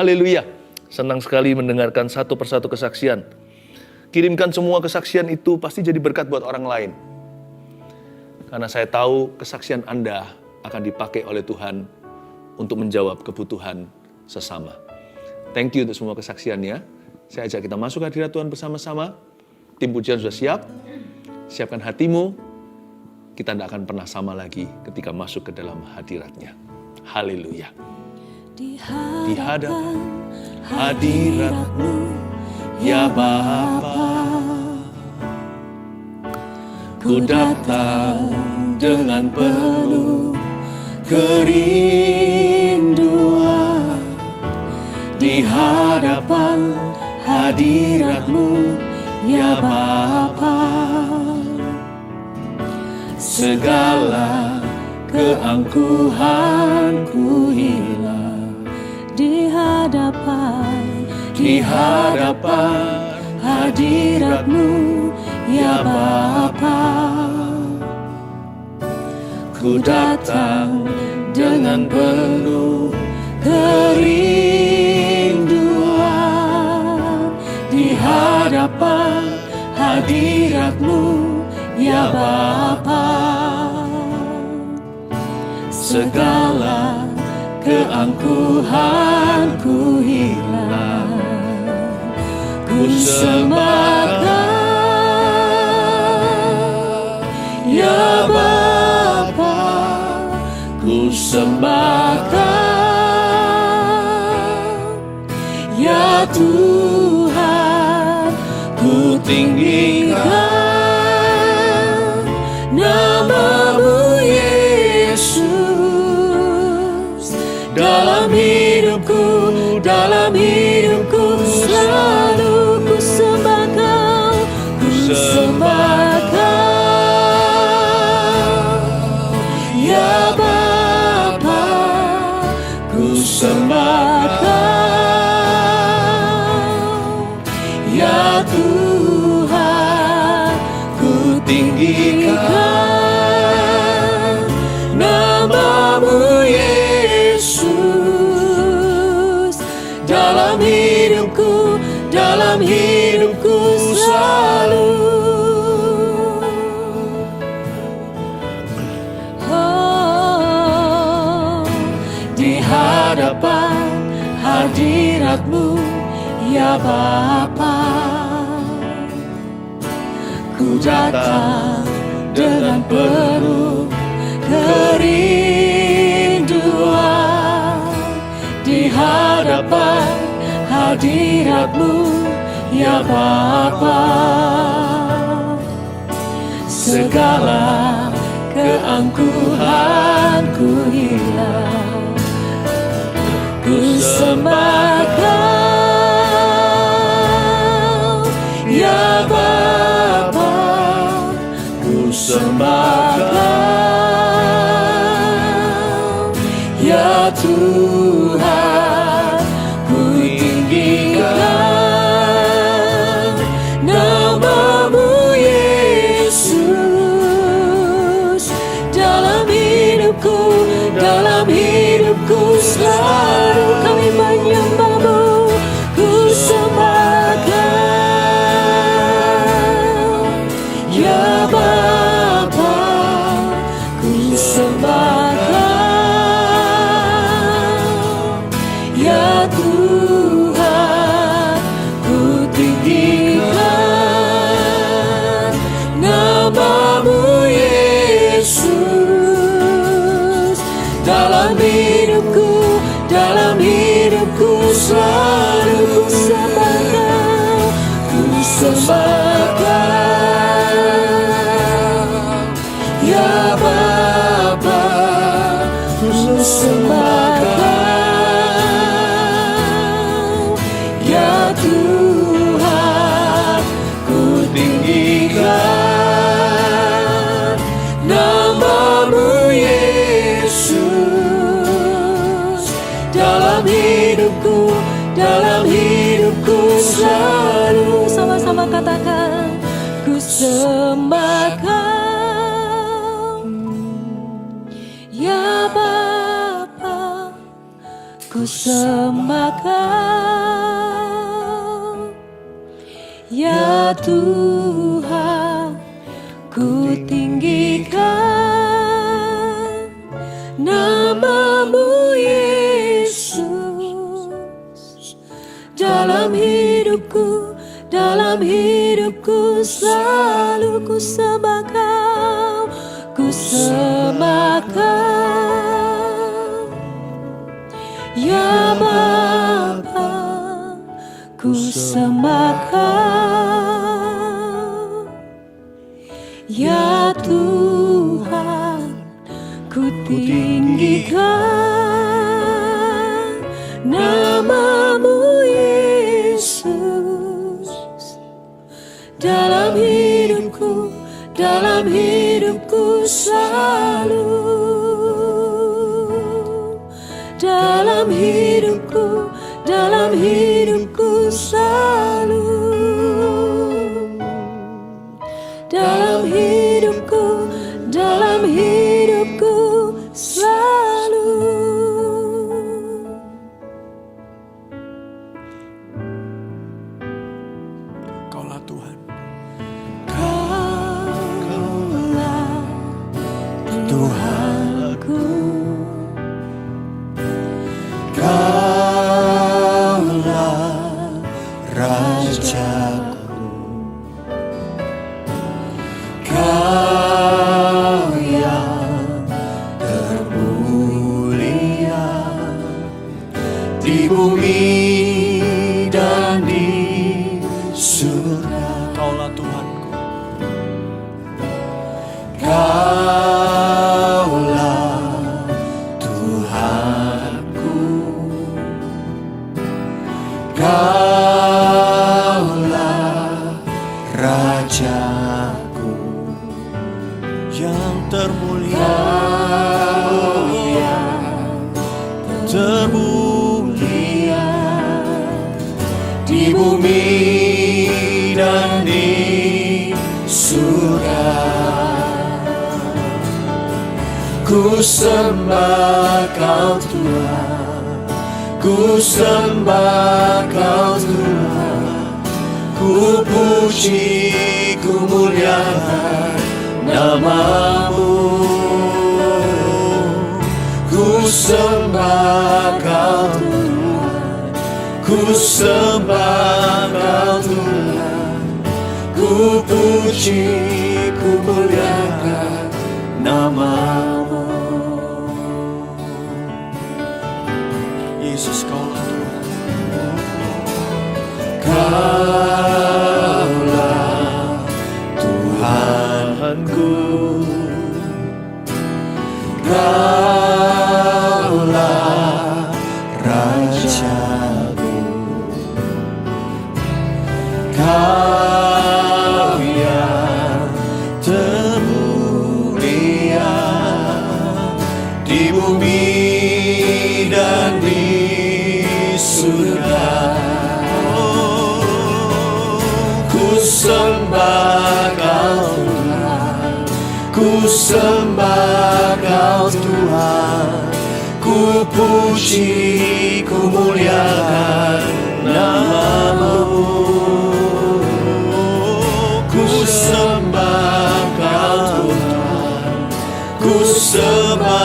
Haleluya. Senang sekali mendengarkan satu persatu kesaksian. Kirimkan semua kesaksian itu, pasti jadi berkat buat orang lain. Karena saya tahu kesaksian Anda akan dipakai oleh Tuhan untuk menjawab kebutuhan sesama. Thank you untuk semua kesaksiannya. Saya ajak kita masuk ke hadirat Tuhan bersama-sama. Tim pujian sudah siap. Siapkan hatimu. Kita tidak akan pernah sama lagi ketika masuk ke dalam hadirat-Nya. Haleluya. Di hadapan hadirat-Mu, ya Bapa, ku datang dengan penuh kerinduan. Di hadapan hadirat-Mu, ya Bapa, segala keangkuhanku hilang. Di hadapan hadirat-Mu, ya Bapa, ku datang dengan penuh kerinduan. Di hadapan hadirat-Mu, ya Bapa, segala keangkuhanku hilang. Ku sembahkan, ya Bapa, ku sembahkan, ya Tuhan, ku tinggikan nama-Mu Yesus. Dalam hidupku selalu ku sembahkan, ya Bapa, ku sembahkan, ya Tuhan, ku tinggikan nama-Mu Yesus. Dalam hidupku selalu. Oh, di hadapan hadirat-Mu, ya Bapa, ku datang dengan penuh kerinduan. Di hadapan hadirat-Mu, ya Bapa, segala keangkuhanku hilang. Ku sembahkan, ya Bapa, ku sembahkan, ya Tuhan, ku tinggikan nama-Mu Yesus. Dalam hidupku selalu kami menyembah-Mu. Ku sembahkan, ya Bapa, ku sembahkan, ya Tuhan, ku tinggikan nama-Mu Yesus. Dalam hidupku selalu ku sembahkan, ya Bapa, ku sembahkan, ya Tuhan, ku tinggikan nama-Mu Yesus. Dalam hidupku selalu. Sama-sama katakan, ku sembahkan, ya Bapa, ku ku sembah Kau, ya Tuhan, ku tinggikan nama-Mu Yesus. Dalam hidupku selalu ku sembah Kau, ku sembah Kau, ya Bapa, ku sembah Kau, ya Tuhan, ku tinggikan nama-Mu Yesus. Dalam hidupku selalu, dalam hidupku selalu, dalam hidupku selalu. Kaulah Tuhan, Kaulah Tuhanku, Kaulah Rajaku, Kau yang termulia di bumi dan di surga. Kaulah Tuhanku, Kaulah Tuhanku, Kaulah Rajaku yang termulia, termulia di bumi dan di surga. Ku sembah Kau Tuhan, ku sembah Kau Tuhan, ku puji, ku muliakan nama-Mu. Ku sembah Kau Tuhan, ku sembah Kau Tuhan, ku puji, ku muliakan nama-Mu. Yesus, Kaulah Tuhan, Kaulah Tuhanku, Kaulah Rajaku, Kau yang termulia di bumi dan di surga. Ku sembah Kau Tuhan, ku sembah Kau Tuhan, ku puji, ku muliakan nama-Mu. Ku sembah Kau Tuhan, ku sembah,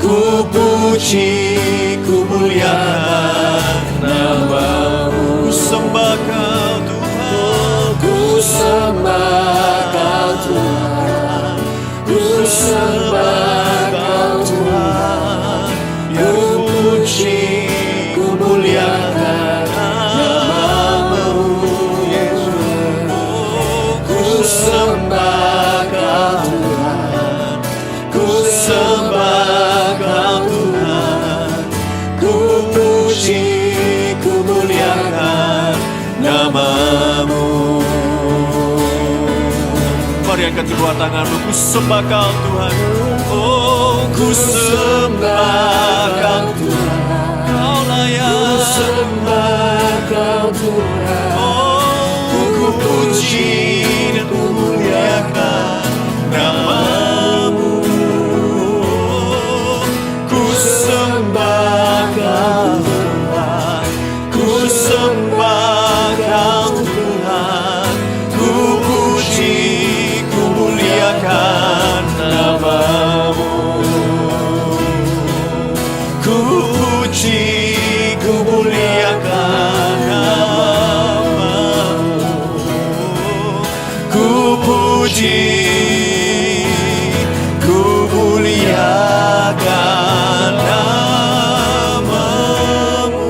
ku puji, ku muliakan nama-Mu. Ku sembah Kau Tuhan, ku sembah Kau Tuhan, ku sembah Kau Tuhan, ku puji, ku muliakan nama-Mu. Yesus, ku sembah Kau Tuhan, ku sembah Kau Tuhan, ku puji, ku muliakan nama-Mu. Mari angkat kedua tanganmu, ku sembah Kau Tuhan. Oh, ku sembah Kau Tuhan, Kau layak. Ku sembah Kau Tuhan, oh, ku puji dan ku muliakan nama-Mu. Ku puji, ku muliakan nama-Mu. Ku puji, ku muliakan nama-Mu.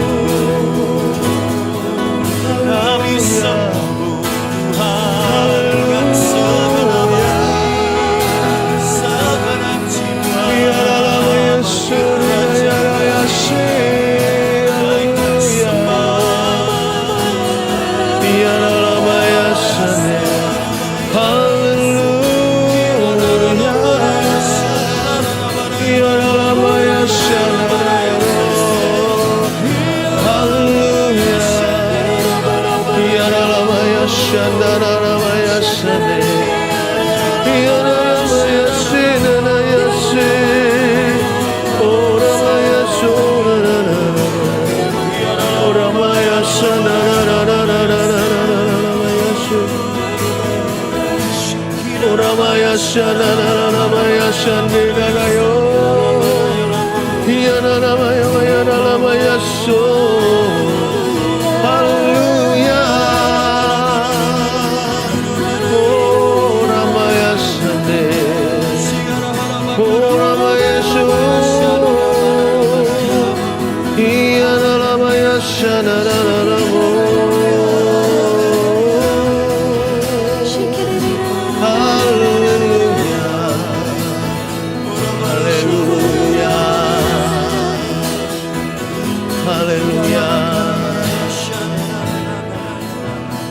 Kami sembah Tuhan dengan segenap jiwa.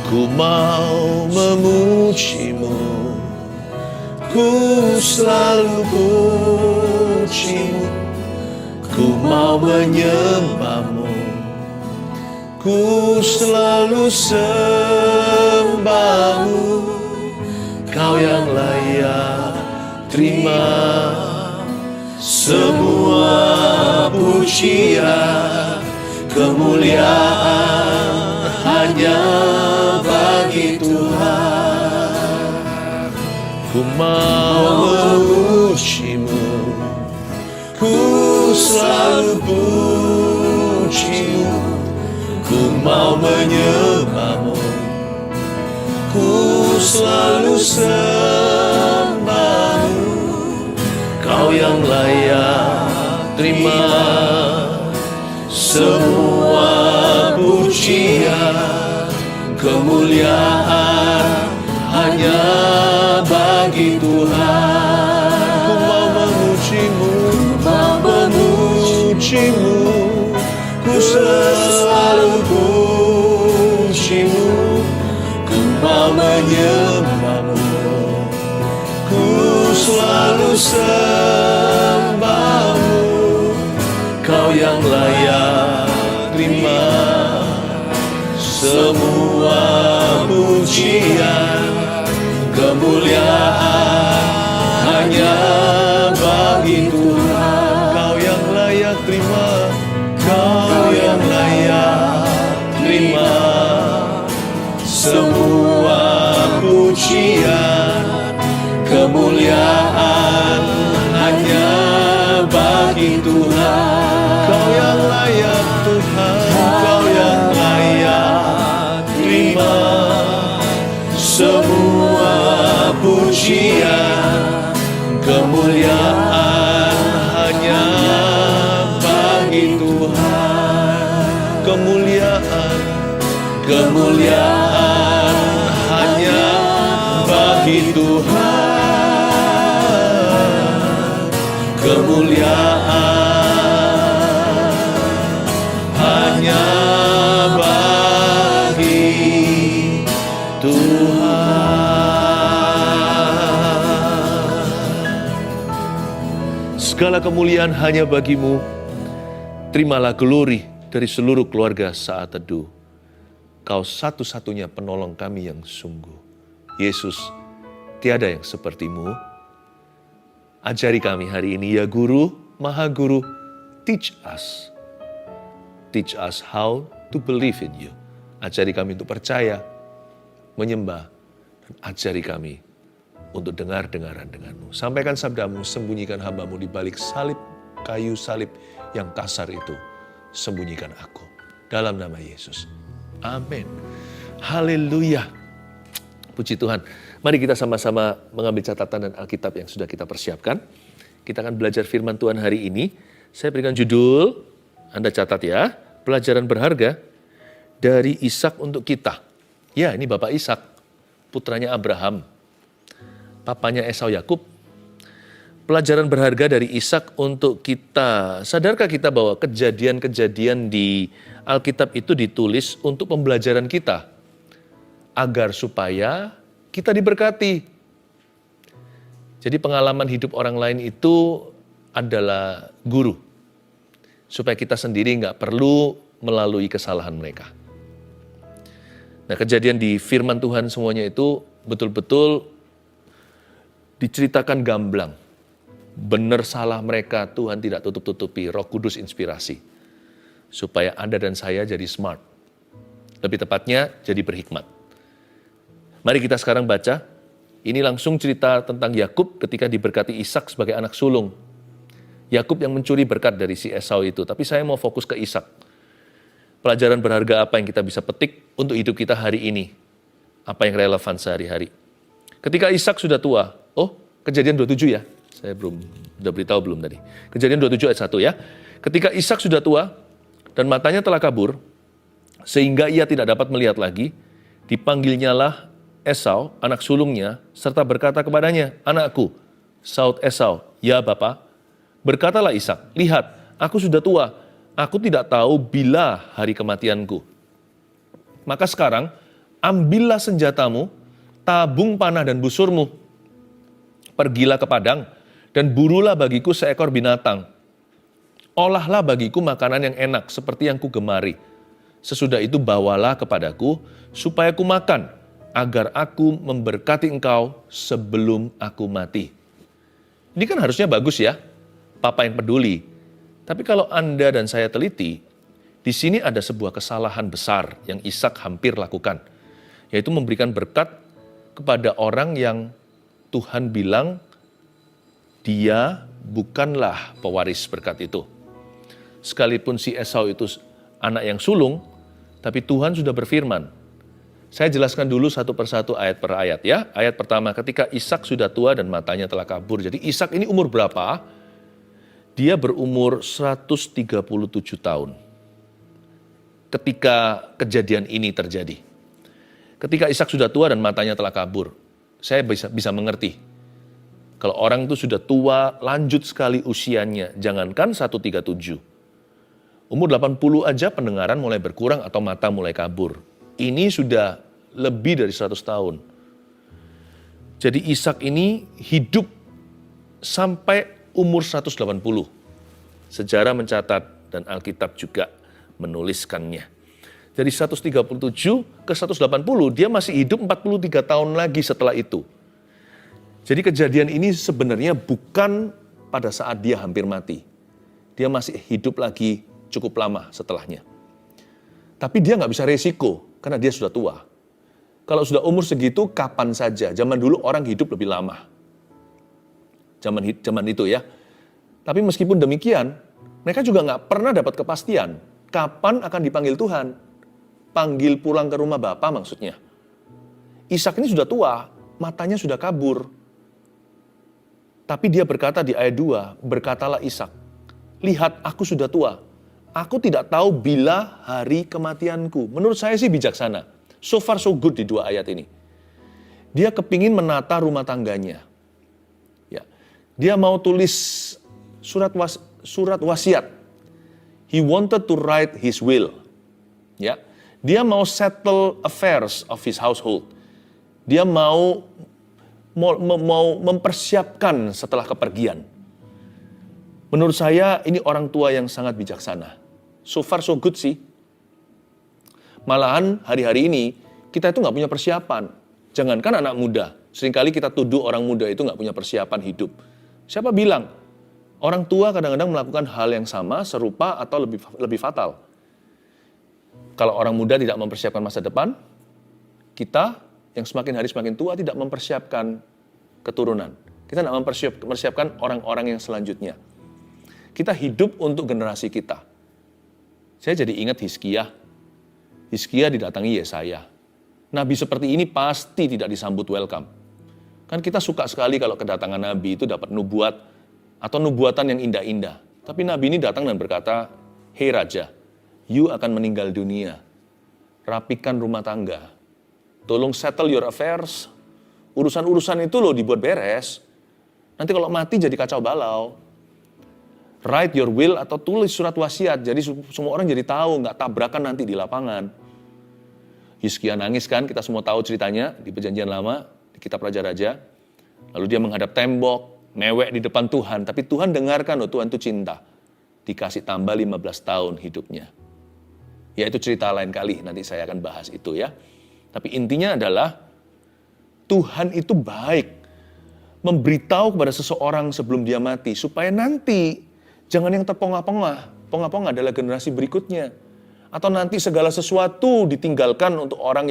Ku mau memuji-Mu, ku selalu puji-Mu. Ku mau menyembah-Mu, ku selalu sembah-Mu. Kau yang layak terima semua pujian, kemuliaan hanya bagi Tuhan. Ku mau memuji-Mu, ku selalu puji-Mu. Ku mau menyembah-Mu, ku selalu sembah-Mu. Kau yang layak terima semua pujian, kemuliaan hanya bagi Tuhan. Ku mau memuji-Mu, memuji-Mu, ku selalu puji-Mu. Ku mau menyembah-Mu, ku selalu sembah-Mu. Kau yang layak terima semua pujian, kemuliaan hanya bagi Tuhan. Kau yang layak terima, Kau yang layak terima semua pujian, kemuliaan hanya bagi Tuhan. Kau yang layak Tuhan, Kau yang layak terima semua pujian, kemuliaan hanya bagi Tuhan. Kemuliaan, kemuliaan hanya bagi Tuhan. Kemuliaan hanya bagi Tuhan. Segala kemuliaan hanya bagi-Mu. Terimalah glory dari seluruh keluarga saat teduh. Kau satu-satunya penolong kami yang sungguh. Yesus, tiada yang seperti-Mu. Ajari kami hari ini ya Guru, Maha Guru, teach us. Teach us how to believe in you. Ajari kami untuk percaya, menyembah, dan ajari kami untuk dengar-dengaran dengan-Mu. Sampaikan sabda-Mu, sembunyikan hamba-Mu di balik salib, kayu salib yang kasar itu, sembunyikan aku. Dalam nama Yesus. Amin. Haleluya. Puji Tuhan. Mari kita sama-sama mengambil catatan dan Alkitab yang sudah kita persiapkan. Kita akan belajar firman Tuhan hari ini. Saya berikan judul, Anda catat ya, pelajaran berharga dari Ishak untuk kita. Ya, ini Bapak Ishak, putranya Abraham, papanya Esau Yakub. Pelajaran berharga dari Ishak untuk kita. Sadarkah kita bahwa kejadian-kejadian di Alkitab itu ditulis untuk pembelajaran kita, agar supaya kita diberkati. Jadi pengalaman hidup orang lain itu adalah guru, supaya kita sendiri nggak perlu melalui kesalahan mereka. Nah, kejadian di firman Tuhan semuanya itu betul-betul diceritakan gamblang. Benar salah mereka Tuhan tidak tutup-tutupi, Roh Kudus inspirasi. Supaya Anda dan saya jadi smart. Lebih tepatnya jadi berhikmat. Mari kita sekarang baca. Ini langsung cerita tentang Yakub ketika diberkati Ishak sebagai anak sulung. Yakub yang mencuri berkat dari si Esau itu. Tapi saya mau fokus ke Ishak. Pelajaran berharga apa yang kita bisa petik untuk hidup kita hari ini? Apa yang relevan sehari-hari? Ketika Ishak sudah tua. Oh, Kejadian 27 ya. Saya udah beritahu belum tadi. Kejadian 27 ayat 1 ya. Ketika Ishak sudah tua dan matanya telah kabur, sehingga ia tidak dapat melihat lagi, dipanggilnyalah Esau, anak sulungnya, serta berkata kepadanya, "Anakku." Saud Esau, "Ya Bapa." Berkatalah Ishak, "Lihat, aku sudah tua, aku tidak tahu bila hari kematianku. Maka sekarang, ambillah senjatamu, tabung panah dan busurmu. Pergilah ke padang, dan burulah bagiku seekor binatang. Olahlah bagiku makanan yang enak seperti yang kugemari. Sesudah itu bawalah kepadaku supaya ku makan, agar aku memberkati engkau sebelum aku mati." Ini kan harusnya bagus ya, Papa yang peduli. Tapi kalau Anda dan saya teliti, di sini ada sebuah kesalahan besar yang Ishak hampir lakukan, yaitu memberikan berkat kepada orang yang Tuhan bilang dia bukanlah pewaris berkat itu. Sekalipun si Esau itu anak yang sulung, tapi Tuhan sudah berfirman. Saya jelaskan dulu satu persatu ayat per ayat ya. Ayat pertama, ketika Ishak sudah tua dan matanya telah kabur. Jadi Ishak ini umur berapa? Dia berumur 137 tahun. Ketika kejadian ini terjadi. Ketika Ishak sudah tua dan matanya telah kabur. Saya bisa mengerti. Kalau orang itu sudah tua, lanjut sekali usianya, jangankan 137. Umur 80 aja pendengaran mulai berkurang atau mata mulai kabur. Ini sudah lebih dari 100 tahun. Jadi Ishak ini hidup sampai umur 180. Sejarah mencatat dan Alkitab juga menuliskannya. Dari 137 ke 180, dia masih hidup 43 tahun lagi setelah itu. Jadi kejadian ini sebenarnya bukan pada saat dia hampir mati. Dia masih hidup lagi cukup lama setelahnya. Tapi dia nggak bisa resiko, karena dia sudah tua. Kalau sudah umur segitu, kapan saja. Zaman dulu orang hidup lebih lama. Zaman itu ya. Tapi meskipun demikian, mereka juga nggak pernah dapat kepastian. Kapan akan dipanggil Tuhan? Panggil pulang ke rumah Bapa maksudnya. Ishak ini sudah tua, matanya sudah kabur. Tapi dia berkata di ayat 2, berkatalah Ishak, "Lihat, aku sudah tua. Aku tidak tahu bila hari kematianku." Menurut saya sih bijaksana. So far so good di dua ayat ini. Dia kepingin menata rumah tangganya. Ya. Dia mau tulis surat wasiat. He wanted to write his will. Ya. Dia mau settle affairs of his household. Dia mau mempersiapkan setelah kepergian. Menurut saya ini orang tua yang sangat bijaksana. So far so good sih. Malahan hari-hari ini kita itu nggak punya persiapan. Jangankan anak muda. Seringkali kita tuduh orang muda itu nggak punya persiapan hidup. Siapa bilang? Orang tua kadang-kadang melakukan hal yang sama, serupa atau lebih fatal. Kalau orang muda tidak mempersiapkan masa depan, kita yang semakin hari semakin tua tidak mempersiapkan keturunan. Kita tidak mempersiapkan orang-orang yang selanjutnya. Kita hidup untuk generasi kita. Saya jadi ingat Hizkia. Hizkia didatangi Yesaya. Nabi seperti ini pasti tidak disambut welcome. Kan kita suka sekali kalau kedatangan Nabi itu dapat nubuat atau nubuatan yang indah-indah. Tapi Nabi ini datang dan berkata, "Hei Raja, you akan meninggal dunia. Rapikan rumah tangga. Tolong settle your affairs. Urusan-urusan itu loh dibuat beres. Nanti kalau mati jadi kacau balau. Write your will atau tulis surat wasiat. Jadi semua orang jadi tahu, nggak tabrakan nanti di lapangan." Hizkia nangis kan, kita semua tahu ceritanya di Perjanjian Lama, di kitab Raja-Raja. Lalu dia menghadap tembok, mewek di depan Tuhan. Tapi Tuhan dengarkan, oh Tuhan itu cinta. Dikasih tambah 15 tahun hidupnya. Ya itu cerita lain kali, nanti saya akan bahas itu ya. Tapi intinya adalah, Tuhan itu baik. Memberitahu kepada seseorang sebelum dia mati, supaya nanti jangan yang terpongah-pongah. Pongah-pongah adalah generasi berikutnya. Atau nanti segala sesuatu ditinggalkan untuk orang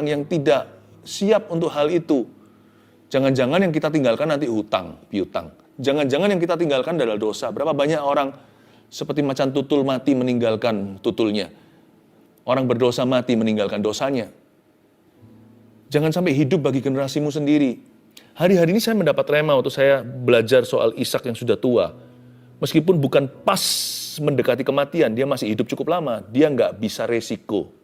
yang tidak siap untuk hal itu. Jangan-jangan yang kita tinggalkan nanti hutang, piutang. Jangan-jangan yang kita tinggalkan adalah dosa. Berapa banyak orang seperti macan tutul mati meninggalkan tutulnya. Orang berdosa mati meninggalkan dosanya. Jangan sampai hidup bagi generasimu sendiri. Hari-hari ini saya mendapat rema waktu saya belajar soal Ishak yang sudah tua. Meskipun bukan pas mendekati kematian, dia masih hidup cukup lama. Dia nggak bisa resiko.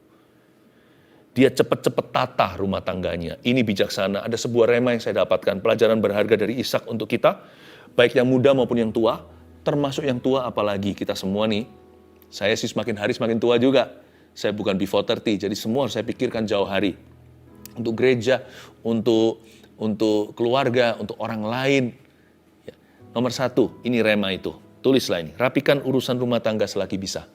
Dia cepat-cepat tata rumah tangganya. Ini bijaksana. Ada sebuah rema yang saya dapatkan. Pelajaran berharga dari Ishak untuk kita. Baik yang muda maupun yang tua. Termasuk yang tua apalagi kita semua nih. Saya sih semakin hari semakin tua juga. Saya bukan before 30. Jadi semua harus saya pikirkan jauh hari. Untuk gereja, untuk keluarga, untuk orang lain. Ya. Nomor 1, ini rema itu. Tulislah ini, rapikan urusan rumah tangga selagi bisa.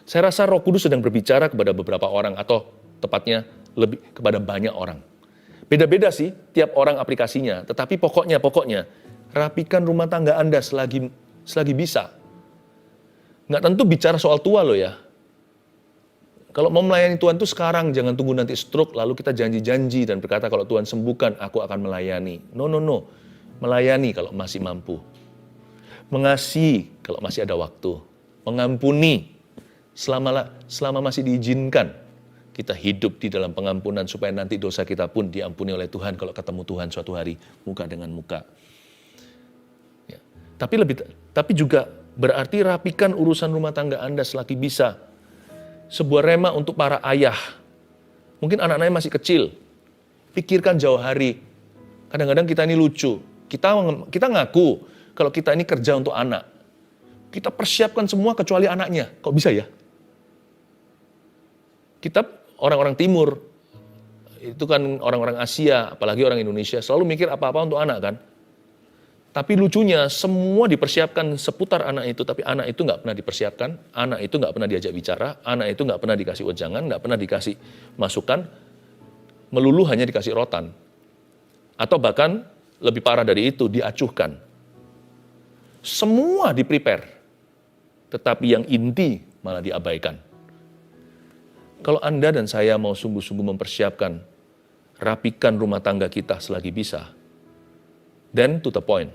Saya rasa Roh Kudus sedang berbicara kepada beberapa orang atau tepatnya lebih kepada banyak orang. Beda-beda sih tiap orang aplikasinya, tetapi pokoknya rapikan rumah tangga Anda selagi bisa. Nggak tentu bicara soal tua loh ya. Kalau mau melayani Tuhan itu sekarang, jangan tunggu nanti stroke lalu kita janji-janji dan berkata kalau Tuhan sembuhkan aku akan melayani. No. Melayani kalau masih mampu. Mengasihi kalau masih ada waktu. Mengampuni selama masih diizinkan. Kita hidup di dalam pengampunan supaya nanti dosa kita pun diampuni oleh Tuhan kalau ketemu Tuhan suatu hari muka dengan muka. Ya. Tapi juga berarti rapikan urusan rumah tangga Anda selagi bisa. Sebuah rema untuk para ayah. Mungkin anak-anaknya masih kecil. Pikirkan jauh hari. Kadang-kadang kita ini lucu. Kita ngaku kalau kita ini kerja untuk anak. Kita persiapkan semua kecuali anaknya. Kok bisa ya? Kita orang-orang timur, itu kan orang-orang Asia, apalagi orang Indonesia, selalu mikir apa-apa untuk anak kan. Tapi lucunya semua dipersiapkan seputar anak itu, tapi anak itu nggak pernah dipersiapkan, anak itu nggak pernah diajak bicara, anak itu nggak pernah dikasih wejangan, nggak pernah dikasih masukan, melulu hanya dikasih rotan. Atau bahkan lebih parah dari itu, diacuhkan. Semua di-prepare, tetapi yang inti malah diabaikan. Kalau Anda dan saya mau sungguh-sungguh mempersiapkan, rapikan rumah tangga kita selagi bisa, then to the point.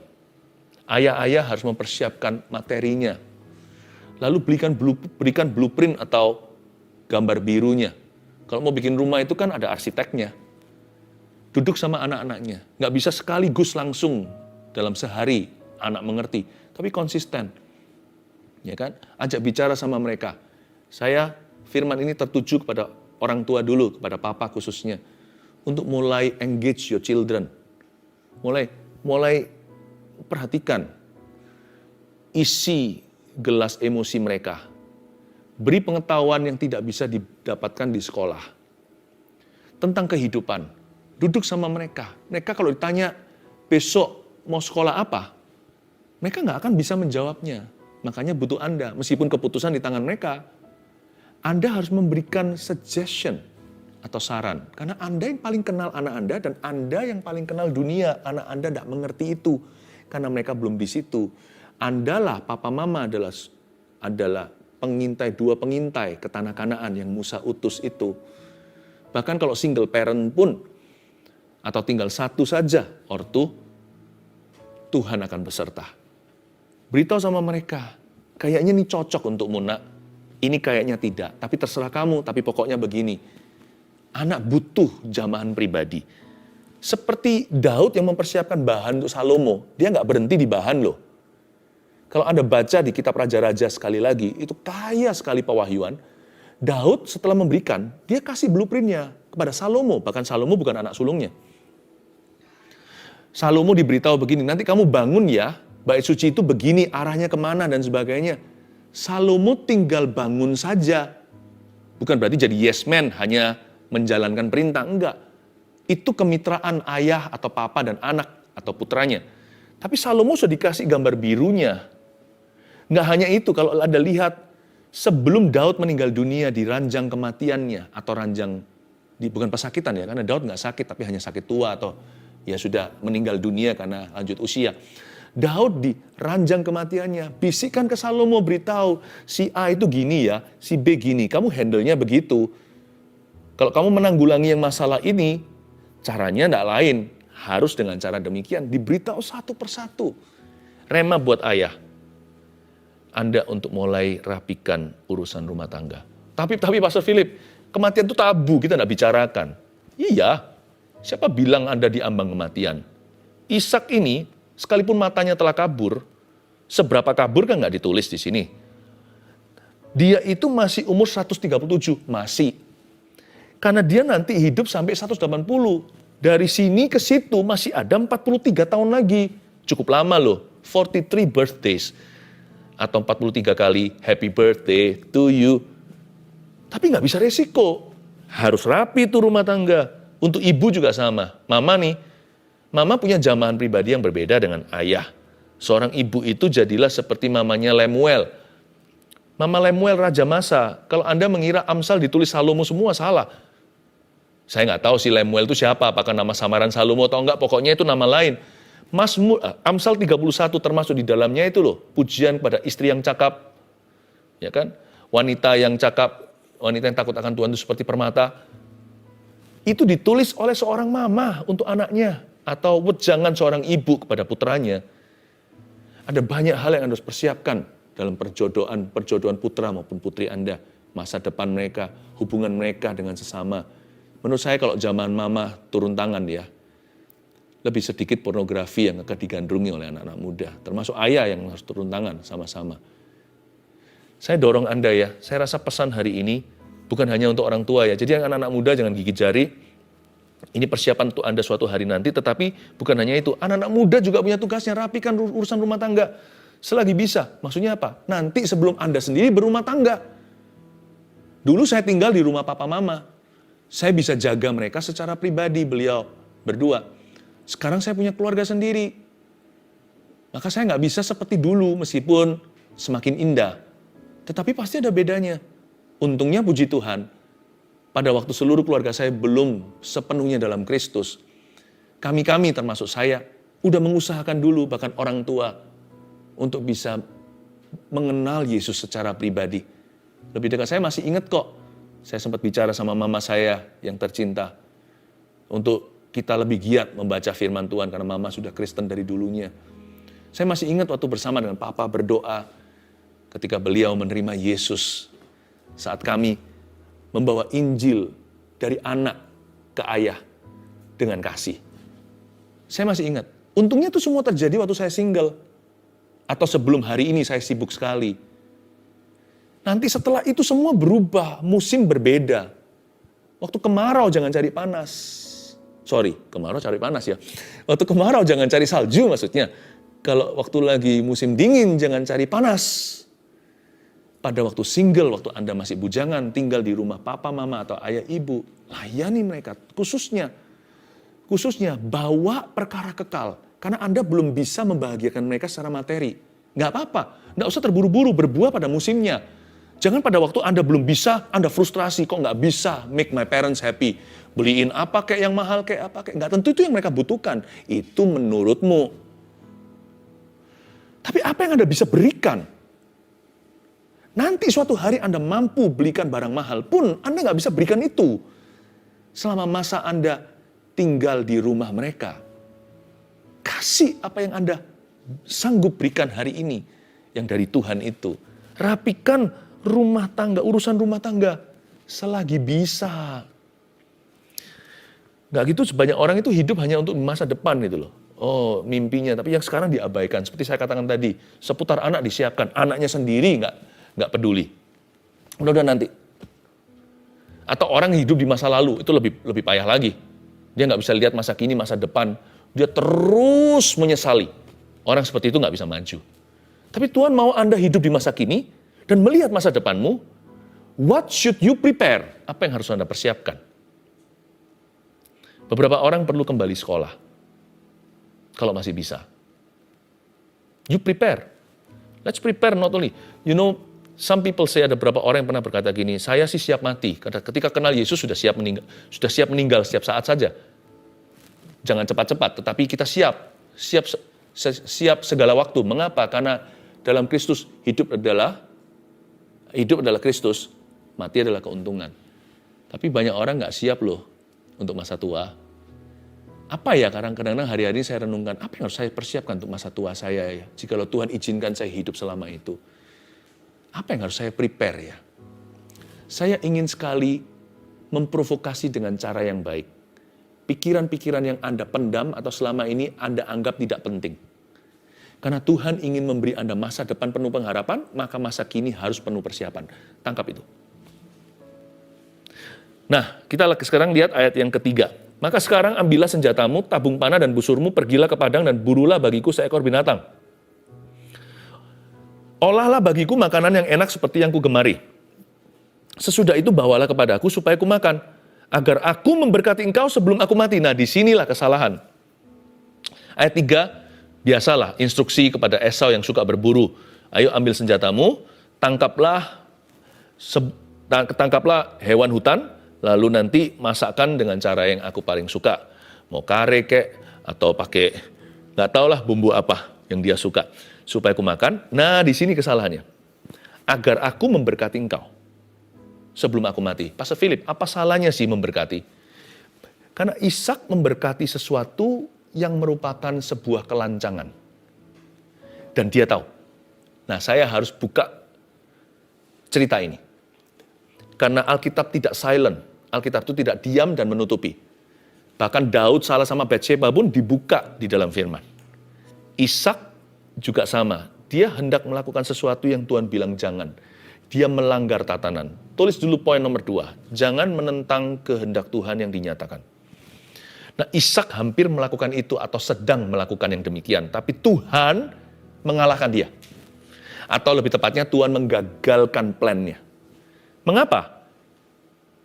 Ayah-ayah harus mempersiapkan materinya. Lalu berikan blueprint atau gambar birunya. Kalau mau bikin rumah itu kan ada arsiteknya. Duduk sama anak-anaknya. Nggak bisa sekaligus langsung dalam sehari anak mengerti. Tapi konsisten. Ya kan? Ajak bicara sama mereka. Firman ini tertuju kepada orang tua dulu, kepada papa khususnya. Untuk mulai engage your children. Mulai perhatikan isi gelas emosi mereka. Beri pengetahuan yang tidak bisa didapatkan di sekolah. Tentang kehidupan. Duduk sama mereka. Mereka kalau ditanya besok mau sekolah apa, mereka nggak akan bisa menjawabnya. Makanya butuh Anda, meskipun keputusan di tangan mereka, Anda harus memberikan suggestion atau saran. Karena Anda yang paling kenal anak Anda dan Anda yang paling kenal dunia. Anak Anda tidak mengerti itu karena mereka belum di situ. Anda lah, papa mama adalah dua pengintai ketanak-kanaan yang Musa utus itu. Bahkan kalau single parent pun, atau tinggal satu saja ortu, Tuhan akan beserta. Beritahu sama mereka, kayaknya ini cocok untukmu nak, ini kayaknya tidak, tapi terserah kamu, tapi pokoknya begini. Anak butuh jamahan pribadi. Seperti Daud yang mempersiapkan bahan untuk Salomo, dia nggak berhenti di bahan loh. Kalau Anda baca di kitab Raja-Raja sekali lagi, itu kaya sekali pewahyuan. Daud setelah memberikan, dia kasih blueprintnya kepada Salomo, bahkan Salomo bukan anak sulungnya. Salomo diberitahu begini, nanti kamu bangun ya, bait suci itu begini, arahnya kemana dan sebagainya. Salomo tinggal bangun saja. Bukan berarti jadi yes man, hanya menjalankan perintah, enggak. Itu kemitraan ayah atau papa dan anak atau putranya. Tapi Salomo sudah dikasih gambar birunya. Enggak hanya itu, kalau Anda lihat, sebelum Daud meninggal dunia di ranjang kematiannya, atau ranjang, bukan pesakitan ya, karena Daud enggak sakit, tapi hanya sakit tua atau ya sudah meninggal dunia karena lanjut usia. Daud di ranjang kematiannya, bisikan ke Salomo, beritahu, si A itu gini ya, si B gini, kamu handle-nya begitu. Kalau kamu menanggulangi yang masalah ini, caranya tidak lain, harus dengan cara demikian, diberitahu satu persatu. Rema buat ayah, Anda untuk mulai rapikan urusan rumah tangga. Tapi Pastor Philip, kematian itu tabu, kita tidak bicarakan. Iya, siapa bilang Anda di ambang kematian? Ishak ini, sekalipun matanya telah kabur, seberapa kabur kan nggak ditulis di sini. Dia itu masih umur 137, masih. Karena dia nanti hidup sampai 180. Dari sini ke situ masih ada 43 tahun lagi. Cukup lama loh, 43 birthdays. Atau 43 kali happy birthday to you. Tapi nggak bisa resiko. Harus rapi tuh rumah tangga. Untuk ibu juga sama. Mama nih, mama punya jamahan pribadi yang berbeda dengan ayah. Seorang ibu itu jadilah seperti mamanya Lemuel. Mama Lemuel Raja Masa. Kalau Anda mengira Amsal ditulis Salomo semua, salah. Saya nggak tahu si Lemuel itu siapa, apakah nama samaran Salomo atau enggak, pokoknya itu nama lain. Amsal 31 termasuk di dalamnya itu loh, pujian pada istri yang cakap, ya kan? Wanita yang cakap, wanita yang takut akan Tuhan itu seperti permata. Itu ditulis oleh seorang mama untuk anaknya, atau wejangan seorang ibu kepada putranya. Ada banyak hal yang Anda harus persiapkan dalam perjodohan putra maupun putri Anda, masa depan mereka, hubungan mereka dengan sesama. Menurut saya kalau zaman mama turun tangan ya, lebih sedikit pornografi yang akan digandrungi oleh anak-anak muda. Termasuk ayah yang harus turun tangan sama-sama. Saya dorong Anda ya, saya rasa pesan hari ini bukan hanya untuk orang tua ya. Jadi yang anak-anak muda jangan gigit jari, ini persiapan untuk Anda suatu hari nanti, tetapi bukan hanya itu. Anak-anak muda juga punya tugasnya, rapikan urusan rumah tangga. Selagi bisa, maksudnya apa? Nanti sebelum Anda sendiri berumah tangga. Dulu saya tinggal di rumah papa mama. Saya bisa jaga mereka secara pribadi, beliau berdua. Sekarang saya punya keluarga sendiri. Maka saya nggak bisa seperti dulu, meskipun semakin indah. Tetapi pasti ada bedanya. Untungnya puji Tuhan, pada waktu seluruh keluarga saya belum sepenuhnya dalam Kristus, kami termasuk saya, udah mengusahakan dulu, bahkan orang tua, untuk bisa mengenal Yesus secara pribadi. Lebih dekat, saya masih ingat kok, saya sempat bicara sama mama saya yang tercinta, untuk kita lebih giat membaca firman Tuhan, karena mama sudah Kristen dari dulunya. Saya masih ingat waktu bersama dengan papa berdoa, ketika beliau menerima Yesus, saat kami membawa Injil dari anak ke ayah dengan kasih. Saya masih ingat, untungnya itu semua terjadi waktu saya single, atau sebelum hari ini saya sibuk sekali. Nanti setelah itu semua berubah, musim berbeda. Waktu kemarau jangan cari panas. Kemarau cari panas ya. Waktu kemarau jangan cari salju maksudnya. Kalau waktu lagi musim dingin jangan cari panas. Pada waktu single, waktu Anda masih bujangan, tinggal di rumah papa, mama, atau ayah, ibu, layani mereka. Khususnya bawa perkara kekal. Karena Anda belum bisa membahagiakan mereka secara materi. Nggak apa-apa, nggak usah terburu-buru, berbuah pada musimnya. Jangan pada waktu Anda belum bisa, Anda frustrasi, kok nggak bisa make my parents happy. Beliin apa kayak yang mahal, kayak apa kayak. Nggak tentu itu yang mereka butuhkan. Itu menurutmu. Tapi apa yang Anda bisa berikan? Nanti suatu hari Anda mampu belikan barang mahal pun, Anda nggak bisa berikan itu. Selama masa Anda tinggal di rumah mereka. Kasih apa yang Anda sanggup berikan hari ini. yang dari Tuhan itu. Rapikan rumah tangga, urusan rumah tangga selagi bisa. Nggak gitu, sebanyak orang itu hidup hanya untuk masa depan gitu loh. Oh, mimpinya, tapi yang sekarang diabaikan. Seperti saya katakan tadi, seputar anak disiapkan, anaknya sendiri nggak peduli. Udah nanti. Atau orang hidup di masa lalu, itu lebih payah lagi. Dia nggak bisa lihat masa kini, masa depan. Dia terus menyesali. Orang seperti itu nggak bisa maju. Tapi Tuhan mau Anda hidup di masa kini dan melihat masa depanmu. What should you prepare? Apa yang harus Anda persiapkan? Beberapa orang perlu kembali sekolah. Kalau masih bisa. You prepare. Let's prepare not only. You know, some people say, ada beberapa orang yang pernah berkata gini, saya sih siap mati. Ketika kenal Yesus sudah siap meninggal setiap saat saja. Jangan cepat-cepat, tetapi kita siap segala waktu. Mengapa? Karena dalam Kristus hidup adalah Kristus, mati adalah keuntungan. Tapi banyak orang nggak siap loh untuk masa tua. Apa ya, kadang-kadang hari-hari saya renungkan, apa yang harus saya persiapkan untuk masa tua saya ya? Jikalau Tuhan izinkan saya hidup selama itu. Apa yang harus saya prepare ya? Saya ingin sekali memprovokasi dengan cara yang baik. Pikiran-pikiran yang Anda pendam atau selama ini Anda anggap tidak penting. Karena Tuhan ingin memberi Anda masa depan penuh pengharapan, maka masa kini harus penuh persiapan. Tangkap itu. Nah, kita sekarang lihat ayat yang ketiga. Maka sekarang ambillah senjatamu, tabung panah dan busurmu, pergilah ke padang dan burulah bagiku seekor binatang. Olahlah bagiku makanan yang enak seperti yang kugemari. Sesudah itu bawalah kepadaku supaya kumakan, agar aku memberkati engkau sebelum aku mati. Nah, disinilah kesalahan. Ayat 3, biasalah instruksi kepada Esau yang suka berburu. Ayo ambil senjatamu, tangkaplah hewan hutan, lalu nanti masakkan dengan cara yang aku paling suka. Mau kare kek, atau pakai, nggak tahulah bumbu apa yang dia suka. Supaya aku makan. Nah, di sini kesalahannya. Agar aku memberkati engkau sebelum aku mati. Pastor Philip, apa salahnya sih memberkati? Karena Ishak memberkati sesuatu yang merupakan sebuah kelancangan. Dan dia tahu. Nah, saya harus buka cerita ini. Karena Alkitab tidak silent. Alkitab itu tidak diam dan menutupi. Bahkan Daud salah sama Batsheba pun dibuka di dalam firman. Ishak juga sama. Dia hendak melakukan sesuatu yang Tuhan bilang jangan. Dia melanggar tatanan. Tulis dulu poin nomor 2. Jangan menentang kehendak Tuhan yang dinyatakan. Nah, Ishak hampir melakukan itu atau sedang melakukan yang demikian. Tapi Tuhan mengalahkan dia. Atau lebih tepatnya Tuhan menggagalkan plannya. Mengapa?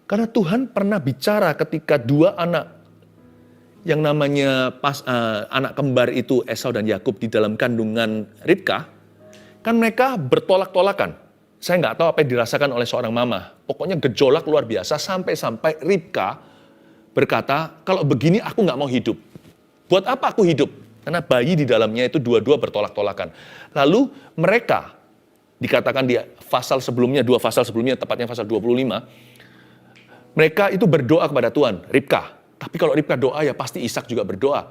Karena Tuhan pernah bicara ketika dua anak yang namanya anak kembar itu Esau dan Yakub di dalam kandungan Ribka, kan mereka bertolak-tolakan. Saya nggak tahu apa yang dirasakan oleh seorang mama. Pokoknya gejolak luar biasa sampai Ribka berkata, kalau begini aku nggak mau hidup. Buat apa aku hidup? Karena bayi di dalamnya itu dua-dua bertolak-tolakan. Lalu mereka, dikatakan di pasal sebelumnya, 2 pasal sebelumnya, tepatnya pasal 25, mereka itu berdoa kepada Tuhan, Ribka. Tapi kalau Ribka doa ya pasti Ishak juga berdoa.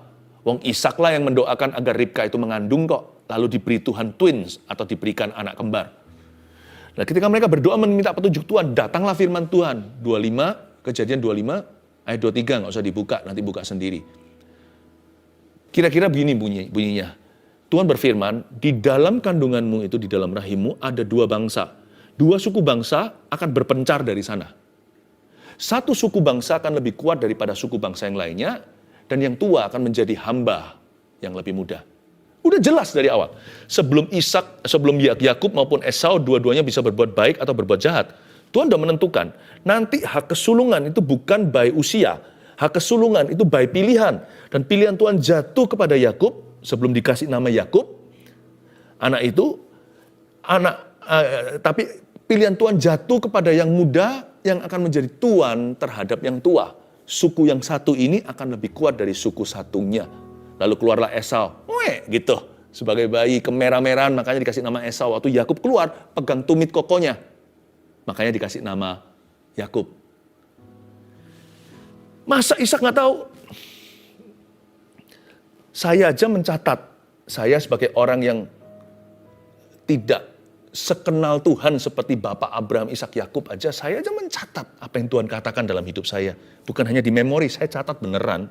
Wong Ishak lah yang mendoakan agar Ribka itu mengandung kok. Lalu diberi Tuhan twins atau diberikan anak kembar. Nah, ketika mereka berdoa meminta petunjuk Tuhan, datanglah firman Tuhan. 25, Kejadian 25, ayat 23, nggak usah dibuka, nanti buka sendiri. Kira-kira begini bunyinya. Tuhan berfirman, di dalam kandunganmu itu, di dalam rahimmu ada 2 bangsa. 2 suku bangsa akan berpencar dari sana. Satu suku bangsa akan lebih kuat daripada suku bangsa yang lainnya, dan yang tua akan menjadi hamba yang lebih muda. Udah jelas dari awal. Sebelum Yakub maupun Esau, dua-duanya bisa berbuat baik atau berbuat jahat. Tuhan sudah menentukan, nanti hak kesulungan itu bukan by usia. Hak kesulungan itu by pilihan. Dan pilihan Tuhan jatuh kepada Yakub, sebelum dikasih nama Yakub. Tapi pilihan Tuhan jatuh kepada yang muda, yang akan menjadi tuan terhadap yang tua. Suku yang satu ini akan lebih kuat dari suku satunya. Lalu keluarlah Esau, gitu. Sebagai bayi kemerah-merahan, makanya dikasih nama Esau. Waktu Yakub keluar, pegang tumit kokonya. Makanya dikasih nama Yakub. Masa Ishak nggak tahu? Saya aja mencatat, saya sebagai orang yang tidak sekenal Tuhan seperti Bapak Abraham, Ishak, Yakub aja, saya aja mencatat apa yang Tuhan katakan dalam hidup saya. Bukan hanya di memori, saya catat beneran.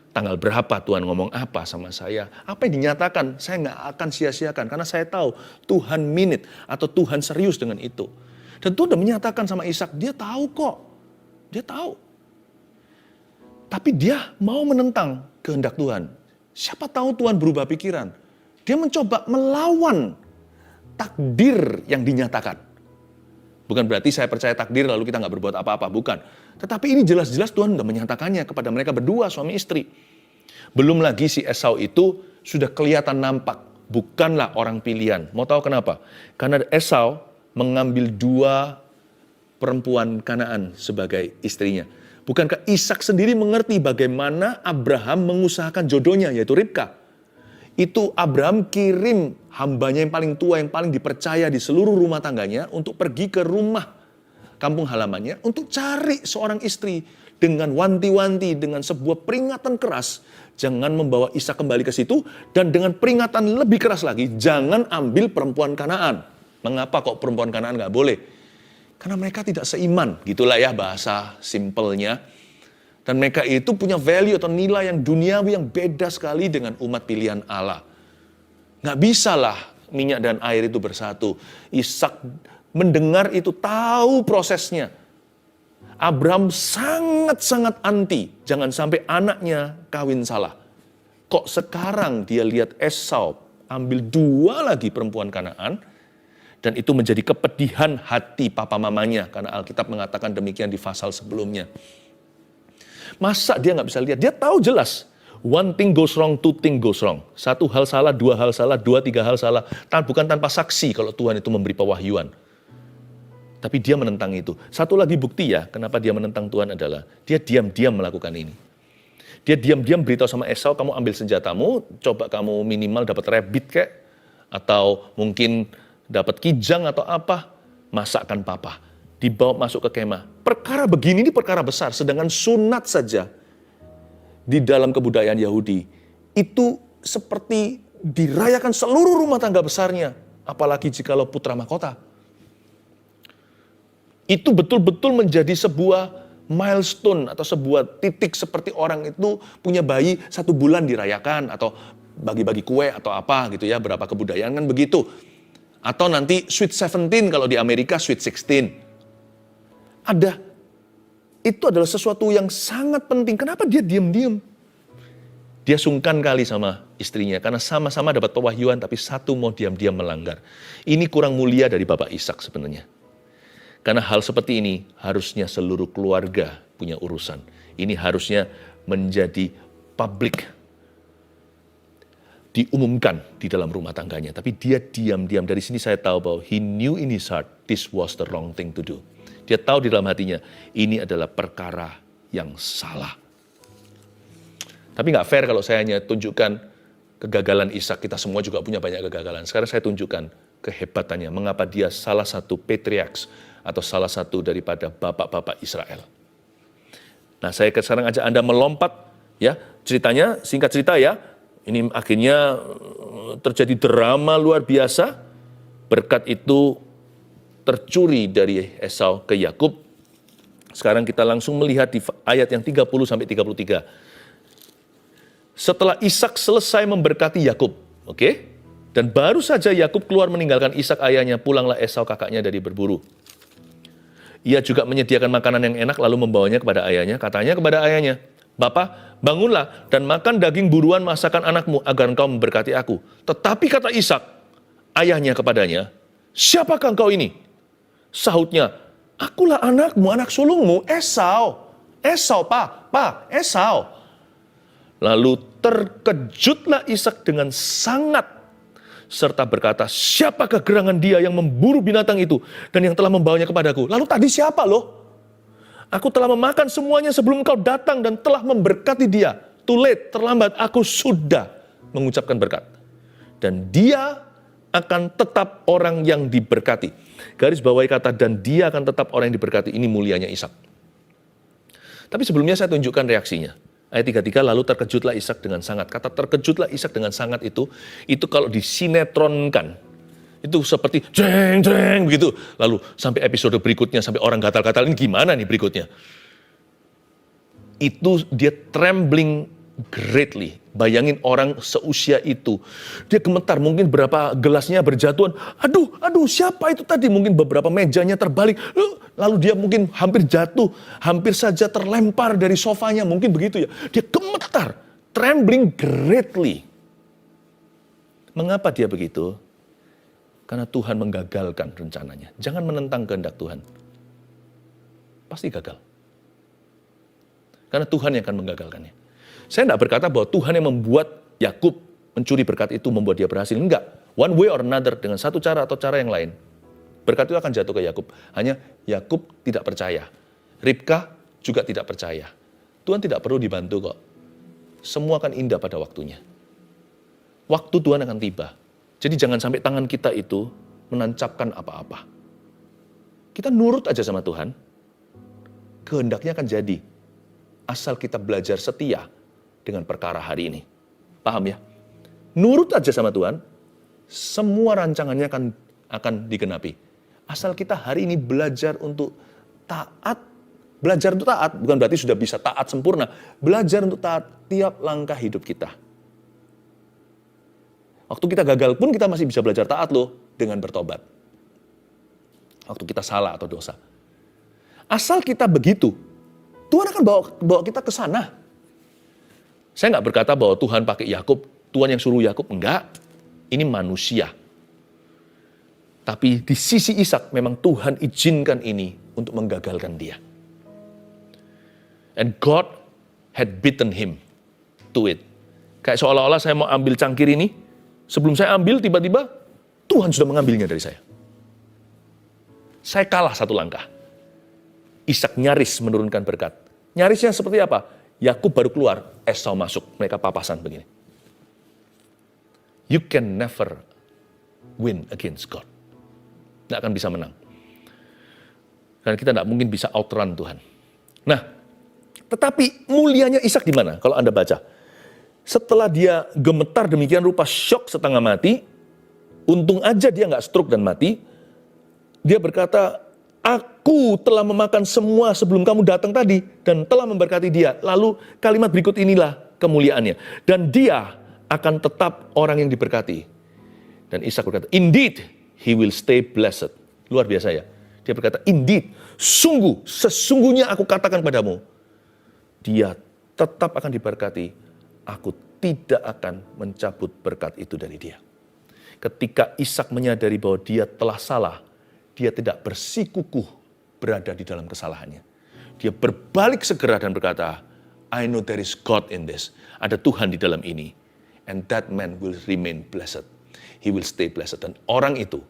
Tanggal berapa Tuhan ngomong apa sama saya. Apa yang dinyatakan, saya nggak akan sia-siakan. Karena saya tahu Tuhan mean it, atau Tuhan serius dengan itu. Dan Tuhan udah menyatakan sama Ishak, dia tahu kok. Dia tahu. Tapi dia mau menentang kehendak Tuhan. Siapa tahu Tuhan berubah pikiran. Dia mencoba melawan takdir yang dinyatakan. Bukan berarti saya percaya takdir lalu kita nggak berbuat apa-apa, bukan. Tetapi ini jelas-jelas Tuhan sudah menyatakannya kepada mereka berdua, suami istri. Belum lagi si Esau itu sudah kelihatan nampak, bukanlah orang pilihan. Mau tahu kenapa? Karena Esau mengambil 2 perempuan Kanaan sebagai istrinya. Bukankah Ishak sendiri mengerti bagaimana Abraham mengusahakan jodohnya, yaitu Ribka? Itu Abraham kirim hambanya yang paling tua, yang paling dipercaya di seluruh rumah tangganya untuk pergi ke rumah kampung halamannya untuk cari seorang istri dengan wanti-wanti, dengan sebuah peringatan keras. Jangan membawa Ishak kembali ke situ, dan dengan peringatan lebih keras lagi, jangan ambil perempuan Kanaan. Mengapa kok perempuan Kanaan nggak boleh? Karena mereka tidak seiman, gitulah ya bahasa simpelnya. Dan mereka itu punya value atau nilai yang duniawi yang beda sekali dengan umat pilihan Allah. Nggak bisalah minyak dan air itu bersatu. Ishak mendengar itu, tahu prosesnya. Abraham sangat-sangat anti, jangan sampai anaknya kawin salah. Kok sekarang dia lihat Esau ambil 2 lagi perempuan Kanaan, dan itu menjadi kepedihan hati papa mamanya, karena Alkitab mengatakan demikian di pasal sebelumnya. Masa dia nggak bisa lihat? Dia tahu jelas. One thing goes wrong, 2 things goes wrong. 1 hal salah, 2 hal salah, 2, 3 hal salah. Bukan tanpa saksi kalau Tuhan itu memberi pewahyuan. Tapi dia menentang itu. Satu lagi bukti ya, kenapa dia menentang Tuhan adalah, dia diam-diam melakukan ini. Dia diam-diam beritahu sama Esau, kamu ambil senjatamu, coba kamu minimal dapat rabbit kek, atau mungkin dapat kijang atau apa, masakkan papa. Dibawa masuk ke kemah. Perkara begini ini perkara besar, sedangkan sunat saja di dalam kebudayaan Yahudi itu seperti dirayakan seluruh rumah tangga besarnya, apalagi jikalau putra mahkota. Itu betul-betul menjadi sebuah milestone atau sebuah titik, seperti orang itu punya bayi 1 bulan dirayakan, atau bagi-bagi kue atau apa gitu ya, berapa kebudayaan kan begitu. Atau nanti Sweet 17 kalau di Amerika Sweet 16. Itu adalah sesuatu yang sangat penting. Kenapa dia diam-diam? Dia sungkan kali sama istrinya, karena sama-sama dapat pewahyuan, tapi satu mau diam-diam melanggar. Ini kurang mulia dari Bapak Ishak sebenarnya. Karena hal seperti ini harusnya seluruh keluarga punya urusan. Ini harusnya menjadi publik, diumumkan di dalam rumah tangganya. Tapi dia diam-diam. Dari sini saya tahu bahwa he knew in his heart this was the wrong thing to do. Dia tahu di dalam hatinya, ini adalah perkara yang salah. Tapi nggak fair kalau saya hanya tunjukkan kegagalan Ishak. Kita semua juga punya banyak kegagalan. Sekarang saya tunjukkan kehebatannya. Mengapa dia salah satu patriarchs, atau salah satu daripada bapak-bapak Israel. Nah, saya sekarang ajak Anda melompat, ya. Ceritanya, singkat cerita ya, ini akhirnya terjadi drama luar biasa. Berkat itu tercuri dari Esau ke Yakub. Sekarang kita langsung melihat di ayat yang 30 sampai 33. Setelah Ishak selesai memberkati Yakub, oke? Dan baru saja Yakub keluar meninggalkan Ishak ayahnya, pulanglah Esau kakaknya dari berburu. Ia juga menyediakan makanan yang enak lalu membawanya kepada ayahnya. Katanya kepada ayahnya, "Bapa, bangunlah dan makan daging buruan masakan anakmu agar engkau memberkati aku." Tetapi kata Ishak, ayahnya kepadanya, "Siapakah engkau ini?" Sahutnya, "Akulah anakmu, anak sulungmu, Esau." Esau, Esau. Lalu terkejutlah Ishak dengan sangat, serta berkata, "Siapakah gerangan dia yang memburu binatang itu dan yang telah membawanya kepadaku? Lalu tadi siapa loh? Aku telah memakan semuanya sebelum engkau datang dan telah memberkati dia. Too late, terlambat, aku sudah mengucapkan berkat. Dan dia akan tetap orang yang diberkati." Garis bawahi kata, dan dia akan tetap orang yang diberkati. Ini mulianya Ishak. Tapi sebelumnya saya tunjukkan reaksinya. Ayat 33, lalu terkejutlah Ishak dengan sangat. Kata terkejutlah Ishak dengan sangat itu kalau disinetronkan, Itu seperti jeng jeng begitu. Lalu sampai episode berikutnya, sampai orang gatal-gatal, ini gimana nih berikutnya? Itu dia trembling greatly. Bayangin orang seusia itu. Dia gemetar, mungkin berapa gelasnya berjatuhan. Aduh, siapa itu tadi? Mungkin beberapa mejanya terbalik. Lalu dia mungkin hampir jatuh, hampir saja terlempar dari sofanya. Mungkin begitu ya. Dia gemetar, trembling greatly. Mengapa dia begitu? Karena Tuhan menggagalkan rencananya. Jangan menentang kehendak Tuhan. Pasti gagal. Karena Tuhan yang akan menggagalkannya. Saya tidak berkata bahwa Tuhan yang membuat Yakub mencuri berkat itu membuat dia berhasil. Enggak. One way or another, dengan satu cara atau cara yang lain. Berkat itu akan jatuh ke Yakub. Hanya Yakub tidak percaya. Ribka juga tidak percaya. Tuhan tidak perlu dibantu kok. Semua akan indah pada waktunya. Waktu Tuhan akan tiba. Jadi jangan sampai tangan kita itu menancapkan apa-apa. Kita nurut aja sama Tuhan. Kehendaknya akan jadi. Asal kita belajar setia dengan perkara hari ini. Paham ya? Nurut aja sama Tuhan, semua rancangannya akan digenapi. Asal kita hari ini belajar untuk taat. Belajar untuk taat, bukan berarti sudah bisa taat sempurna. Belajar untuk taat tiap langkah hidup kita. Waktu kita gagal pun kita masih bisa belajar taat loh, dengan bertobat. Waktu kita salah atau dosa. Asal kita begitu, Tuhan akan bawa kita ke sana. Saya nggak berkata bahwa Tuhan pakai Yakub, Tuhan yang suruh Yakub, enggak. Ini manusia. Tapi di sisi Ishak memang Tuhan izinkan ini untuk menggagalkan dia. And God had beaten him to it. Kayak seolah-olah saya mau ambil cangkir ini, sebelum saya ambil tiba-tiba Tuhan sudah mengambilnya dari saya. Saya kalah satu langkah. Ishak nyaris menurunkan berkat. Nyarisnya seperti apa? Yakub baru keluar, Esau masuk. Mereka papasan begini. You can never win against God. Nggak akan bisa menang. Karena kita nggak mungkin bisa outrun Tuhan. Nah, tetapi mulianya Ishak di mana? Kalau Anda baca. Setelah dia gemetar demikian rupa, syok setengah mati, untung aja dia nggak stroke dan mati, dia berkata, aku telah memakan semua sebelum kamu datang tadi dan telah memberkati dia. Lalu kalimat berikut inilah kemuliaannya. Dan dia akan tetap orang yang diberkati. Dan Ishak berkata, indeed, he will stay blessed. Luar biasa ya. Dia berkata, indeed, sungguh, sesungguhnya aku katakan padamu, dia tetap akan diberkati. Aku tidak akan mencabut berkat itu dari dia. Ketika Ishak menyadari bahwa dia telah salah, dia tidak bersikukuh berada di dalam kesalahannya. Dia berbalik segera dan berkata, I know there is God in this. Ada Tuhan di dalam ini. And that man will remain blessed. He will stay blessed. Dan orang itu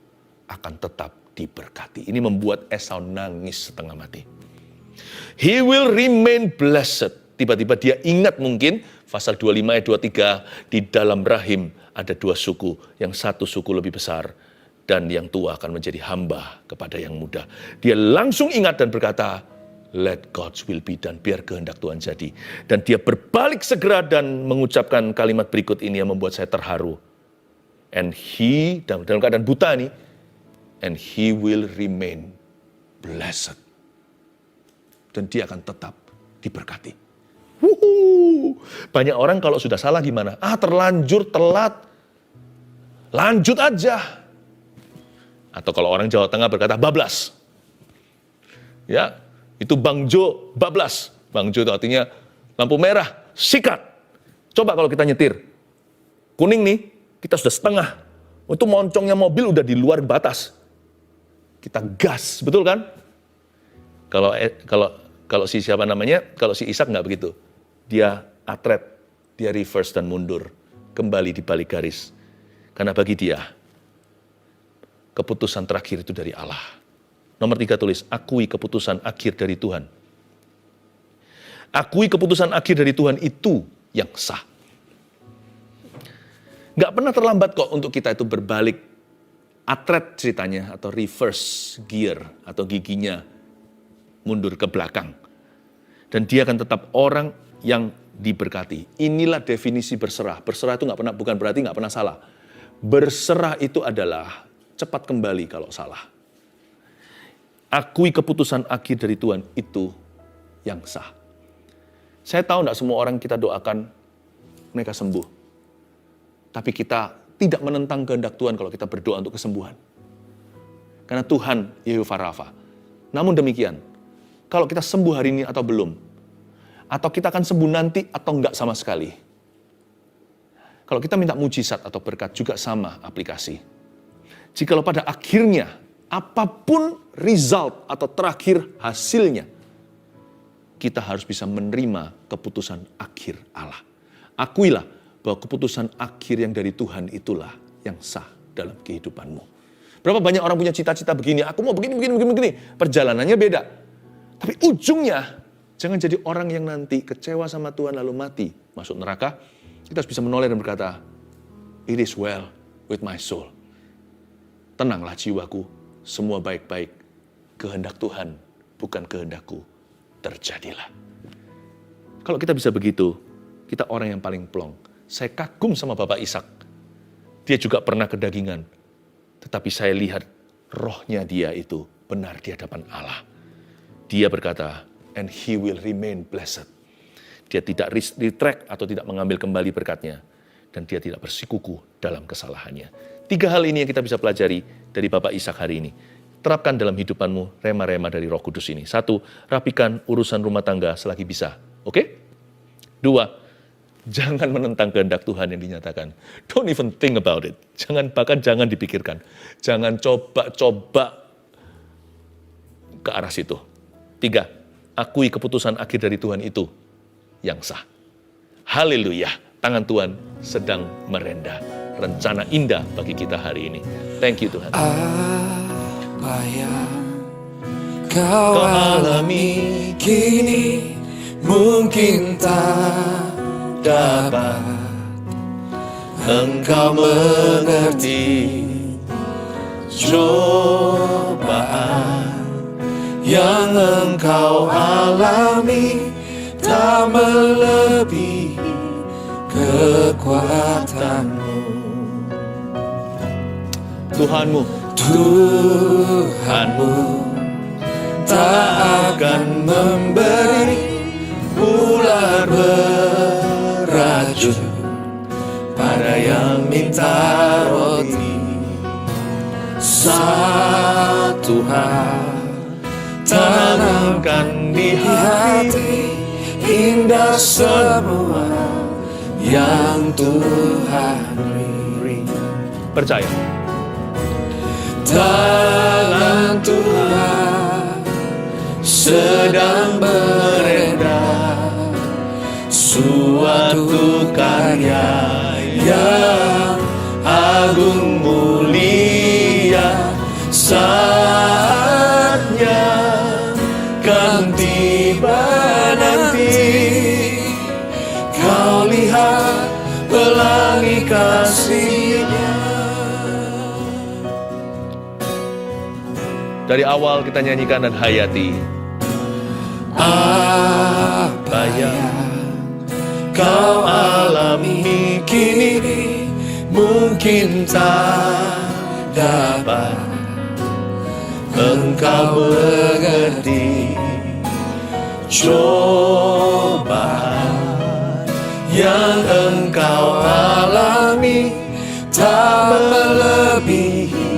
akan tetap diberkati. Ini membuat Esau nangis setengah mati. He will remain blessed. Tiba-tiba dia ingat mungkin, pasal 25 ayat 23, di dalam rahim ada dua suku. Yang satu suku lebih besar. Dan yang tua akan menjadi hamba kepada yang muda. Dia langsung ingat dan berkata, let God's will be done, biar kehendak Tuhan jadi. Dan dia berbalik segera dan mengucapkan kalimat berikut ini yang membuat saya terharu. And he, dalam keadaan buta nih, and he will remain blessed. Dan dia akan tetap diberkati. Banyak orang kalau sudah salah gimana? Terlanjur, telat. Lanjut aja. Atau kalau orang Jawa Tengah berkata bablas. Ya, itu Bang Jo bablas. Bang Jo itu artinya lampu merah, sikat. Coba kalau kita nyetir. Kuning nih, kita sudah setengah. Itu moncongnya mobil udah di luar batas. Kita gas, betul kan? Kalau si siapa namanya? Kalau si Ishak nggak begitu. Dia atret, dia reverse dan mundur. Kembali di balik garis. Karena bagi dia, keputusan terakhir itu dari Allah. Nomor 3 tulis, akui keputusan akhir dari Tuhan. Akui keputusan akhir dari Tuhan itu yang sah. Nggak pernah terlambat kok untuk kita itu berbalik atret ceritanya atau reverse gear atau giginya mundur ke belakang. Dan dia akan tetap orang yang diberkati. Inilah definisi berserah. Berserah itu bukan berarti nggak pernah salah. Berserah itu adalah cepat kembali kalau salah. Akui keputusan akhir dari Tuhan, itu yang sah. Saya tahu tidak semua orang kita doakan mereka sembuh. Tapi kita tidak menentang kehendak Tuhan kalau kita berdoa untuk kesembuhan. Karena Tuhan Yehova Rafa. Namun demikian, kalau kita sembuh hari ini atau belum, atau kita akan sembuh nanti atau enggak sama sekali. Kalau kita minta mujizat atau berkat juga sama aplikasi. Jikalau pada akhirnya, apapun result atau terakhir hasilnya, kita harus bisa menerima keputusan akhir Allah. Akuilah bahwa keputusan akhir yang dari Tuhan itulah yang sah dalam kehidupanmu. Berapa banyak orang punya cita-cita begini, aku mau begini. Perjalanannya beda. Tapi ujungnya, jangan jadi orang yang nanti kecewa sama Tuhan lalu mati, masuk neraka. Kita harus bisa menoleh dan berkata, it is well with my soul. Tenanglah jiwaku, semua baik-baik. Kehendak Tuhan, bukan kehendakku, terjadilah. Kalau kita bisa begitu, kita orang yang paling plong. Saya kagum sama Bapak Ishak. Dia juga pernah kedagingan. Tetapi saya lihat rohnya dia itu benar di hadapan Allah. Dia berkata, and he will remain blessed. Dia tidak retract atau tidak mengambil kembali berkatnya. Dan dia tidak bersikuku dalam kesalahannya. 3 hal ini yang kita bisa pelajari dari Bapak Ishak hari ini. Terapkan dalam hidupanmu rema-rema dari Roh Kudus ini. 1, rapikan urusan rumah tangga selagi bisa. Oke? 2, jangan menentang kehendak Tuhan yang dinyatakan. Don't even think about it. Bahkan jangan dipikirkan. Jangan coba-coba ke arah situ. 3, akui keputusan akhir dari Tuhan itu yang sah. Haleluya, tangan Tuhan sedang merendah. Rencana indah bagi kita hari ini. Thank you Tuhan. Apa yang kau alami kini mungkin tak dapat engkau mengerti. Cobaan yang engkau alami tak melebihi kekuatanmu. Tuhanmu tak akan memberi ular beracun pada yang minta roti. Satu hal tanamkan di hati, indah semua yang Tuhan beri. percaya. Tangan Tuhan sedang merendah suatu karya yang agung mulia. Saatnya kan tiba nanti, kau lihat pelangi kasih-Nya. Dari awal kita nyanyikan dan hayati. Apa yang kau alami kini mungkin tak dapat engkau mengerti. Cobaan yang engkau alami tak melebihi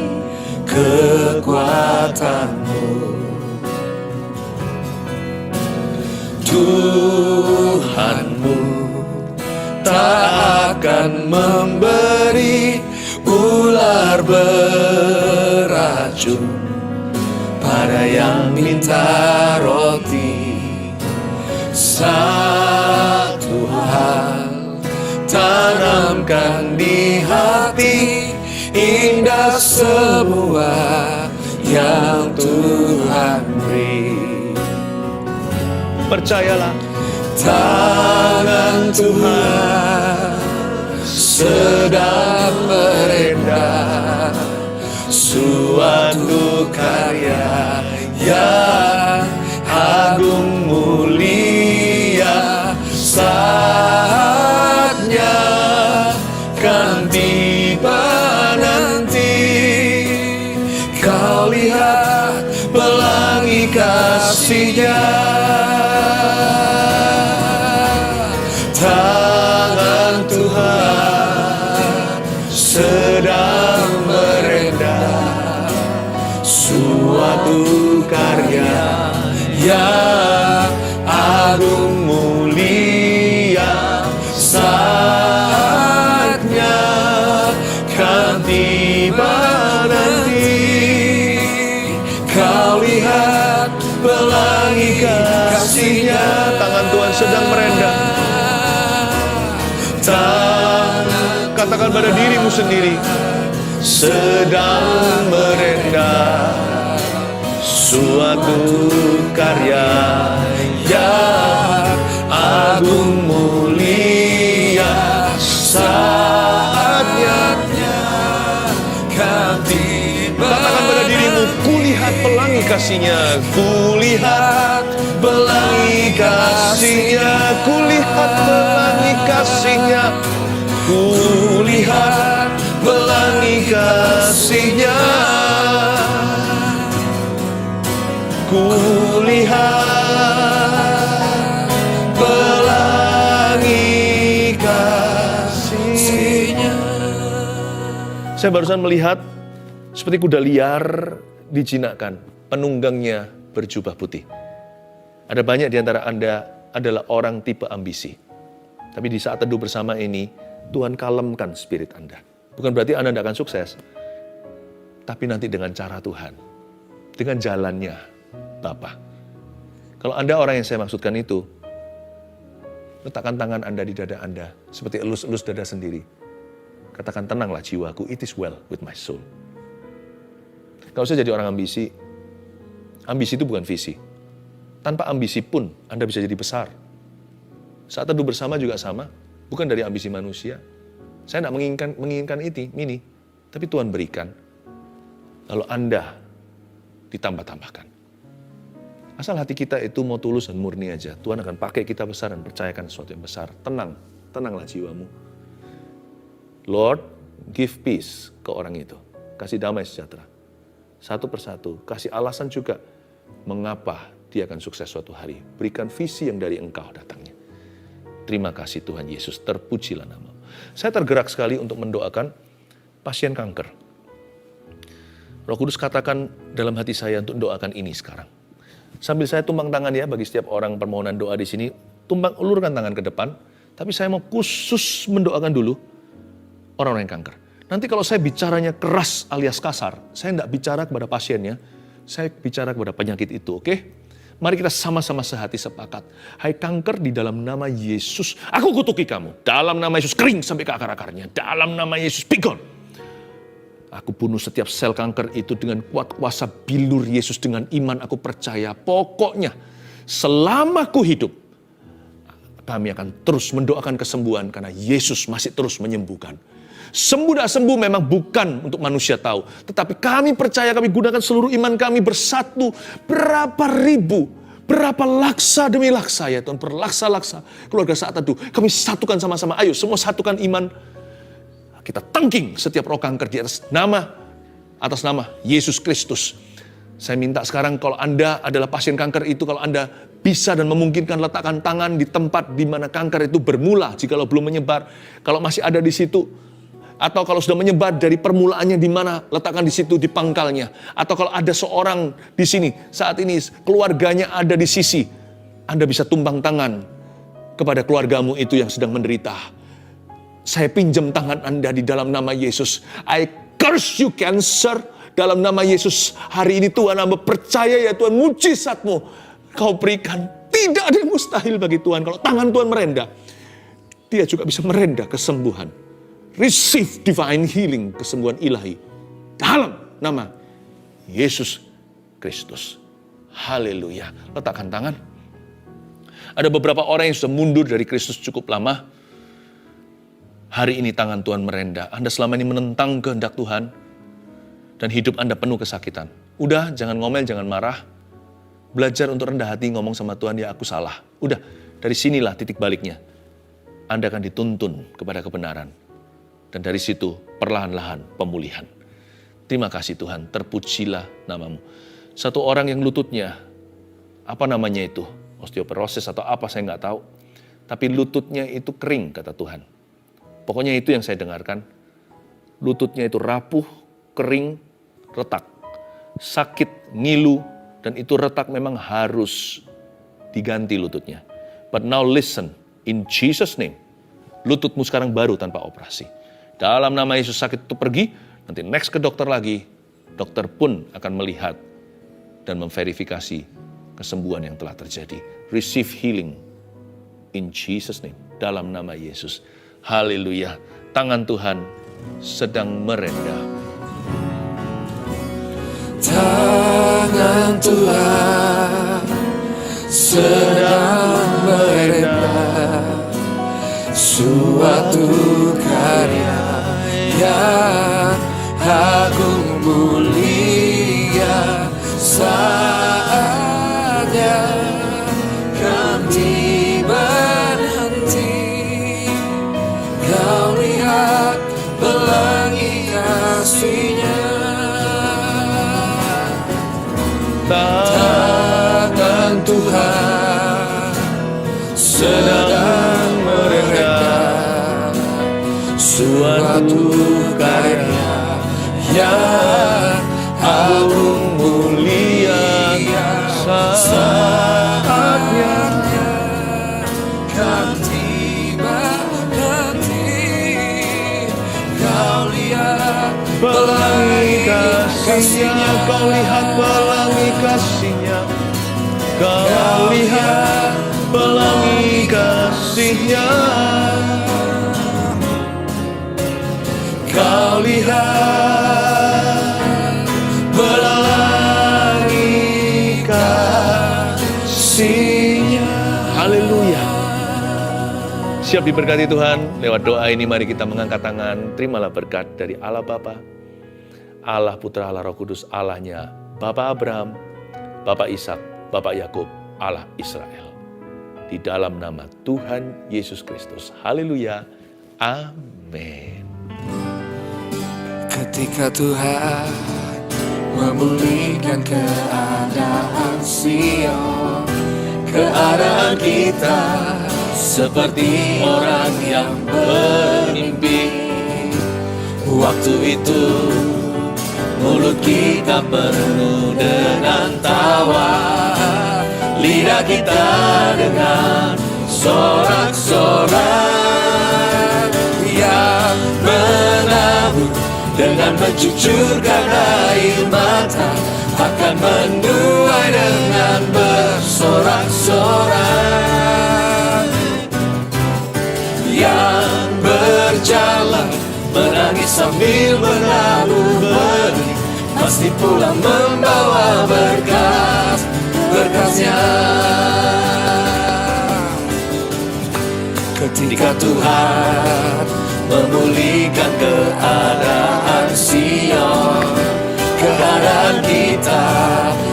kekuatanmu. Tuhanmu tak akan memberi ular beracun pada yang minta roti. Satu hal tanamkan di hati, indah semua yang Tuhan beri. Percayalah, tangan Tuhan sedang merendah suatu karya yang agung mulia. Saatnya kan tiba nanti, belangi kasih-Nya. Tangan Tuhan sedang merendah suatu karya yang agung mulia. Saatnya kan tiba nanti, kau lihat pelangi kasih-Nya. Tangan Tuhan sedang merendah. Katakan pada dirimu sendiri, sedang merendah suatu karya yang agung mulia. Saatnya kan tiba. katakan pada dirimu, kulihat pelangi kasih-Nya, kulihat pelangi kasih-Nya, kulihat pelangi kasih-Nya, kulihat pelangi kasih-Nya, kulihat pelangi kasih-Nya. Saya barusan melihat seperti kuda liar dijinakkan, penunggangnya berjubah putih. Ada banyak di antara Anda adalah orang tipe ambisi. Tapi di saat teduh bersama ini, Tuhan kalemkan spirit Anda. Bukan berarti Anda tidak akan sukses. Tapi nanti dengan cara Tuhan. Dengan jalannya Bapa. Kalau Anda orang yang saya maksudkan itu, letakkan tangan Anda di dada Anda. Seperti elus-elus dada sendiri. Katakan, tenanglah jiwaku, it is well with my soul. Gak usah jadi orang ambisi. Ambisi itu bukan visi. Tanpa ambisi pun Anda bisa jadi besar. Saat teduh bersama juga sama. Bukan dari ambisi manusia. Saya tidak menginginkan ini, tapi Tuhan berikan. Lalu Anda ditambah-tambahkan. Asal hati kita itu mau tulus dan murni aja, Tuhan akan pakai kita besar dan percayakan sesuatu yang besar. Tenanglah jiwamu. Lord, give peace ke orang itu. Kasih damai sejahtera. Satu persatu, kasih alasan juga mengapa dia akan sukses suatu hari. Berikan visi yang dari Engkau datangnya. Terima kasih Tuhan Yesus, terpujilah nama. Saya tergerak sekali untuk mendoakan pasien kanker. Roh Kudus katakan dalam hati saya untuk doakan ini sekarang. Sambil saya tumbang tangan ya bagi setiap orang permohonan doa di sini, ulurkan tangan ke depan, tapi saya mau khusus mendoakan dulu orang-orang yang kanker. Nanti kalau saya bicaranya keras alias kasar, saya tidak bicara kepada pasiennya, saya bicara kepada penyakit itu, oke? Mari kita sama-sama sehati sepakat. Hai kanker, di dalam nama Yesus, aku kutuki kamu. Dalam nama Yesus, kering sampai ke akar-akarnya. Dalam nama Yesus, be gone. Aku bunuh setiap sel kanker itu dengan kuat kuasa bilur Yesus. Dengan iman aku percaya. Pokoknya, selama aku hidup, kami akan terus mendoakan kesembuhan. Karena Yesus masih terus menyembuhkan. Sembuh tak sembuh memang bukan untuk manusia tahu. Tetapi kami percaya, kami gunakan seluruh iman kami bersatu. Berapa ribu, berapa laksa demi laksa ya Tuhan. Berlaksa-laksa keluarga saat teduh. Kami satukan sama-sama. Ayo semua satukan iman. Kita tangking setiap roh kanker di atas nama Yesus Kristus. Saya minta sekarang kalau Anda adalah pasien kanker itu, kalau Anda bisa dan memungkinkan letakkan tangan di tempat di mana kanker itu bermula. Jikalau belum menyebar, kalau masih ada di situ, atau kalau sudah menyebar dari permulaannya di mana, letakkan di situ di pangkalnya. Atau kalau ada seorang di sini saat ini keluarganya ada di sisi, Anda bisa tumbang tangan kepada keluargamu itu yang sedang menderita. Saya pinjam tangan Anda di dalam nama Yesus. I curse you cancer. Dalam nama Yesus hari ini Tuhan, hamba percaya ya Tuhan, mujizat-Mu Kau berikan. Tidak ada yang mustahil bagi Tuhan. Kalau tangan Tuhan merendah, Dia juga bisa merendah kesembuhan. Receive divine healing, kesembuhan ilahi. Dalam nama Yesus Kristus. Haleluya. Letakkan tangan. Ada beberapa orang yang sudah mundur dari Kristus cukup lama. Hari ini tangan Tuhan merendah. Anda selama ini menentang kehendak Tuhan. Dan hidup Anda penuh kesakitan. Udah, jangan ngomel, jangan marah. Belajar untuk rendah hati ngomong sama Tuhan, ya aku salah. Udah, dari sinilah titik baliknya. Anda akan dituntun kepada kebenaran. Dan dari situ perlahan-lahan pemulihan. Terima kasih Tuhan, terpujilah nama-Mu. Satu orang yang lututnya, apa namanya itu? Osteoporosis atau apa saya nggak tahu. Tapi lututnya itu kering, kata Tuhan. Pokoknya itu yang saya dengarkan. Lututnya itu rapuh, kering, retak. Sakit, ngilu, dan itu retak memang harus diganti lututnya. But now listen, in Jesus name, lututmu sekarang baru tanpa operasi. Dalam nama Yesus sakit itu pergi, nanti next ke dokter lagi, dokter pun akan melihat dan memverifikasi kesembuhan yang telah terjadi. Receive healing in Jesus name, dalam nama Yesus. Haleluya, tangan Tuhan sedang merendah. Tangan Tuhan sedang merendah, suatu karya yang agung mulia, saatnya kan tiba nanti. Kau lihat pelangi kasih-Nya. Tangan Tuhan sedang merendah, suatu karya yang agung mulia, saatnya kan tiba nanti. Kau lihat pelangi kasih-Nya, kau lihat pelangi kasih-Nya, kau lihat pelangi kasih-Nya, kau lihat pelangi kasih-Nya. Haleluya. Siap diberkati Tuhan. Lewat doa ini mari kita mengangkat tangan. Terimalah berkat dari Allah Bapa, Allah Putra, Allah Roh Kudus, Allahnya Bapak Abraham, Bapak Ishak, Bapak Yakub, Allah Israel. Di dalam nama Tuhan Yesus Kristus. Haleluya. Amin. Ketika Tuhan memulihkan keadaan Sion, keadaan kita seperti orang yang bermimpi. Waktu itu mulut kita penuh dengan tawa, lidah kita dengan sorak-sorak yang menabur dengan mencucurkan air mata, akan menuai dengan bersorak-sorak. Yang berjalan menangis sambil menabur benih, pasti pulang membawa berkasnya. Ketika Tuhan memulihkan keadaan Sion, keadaan kita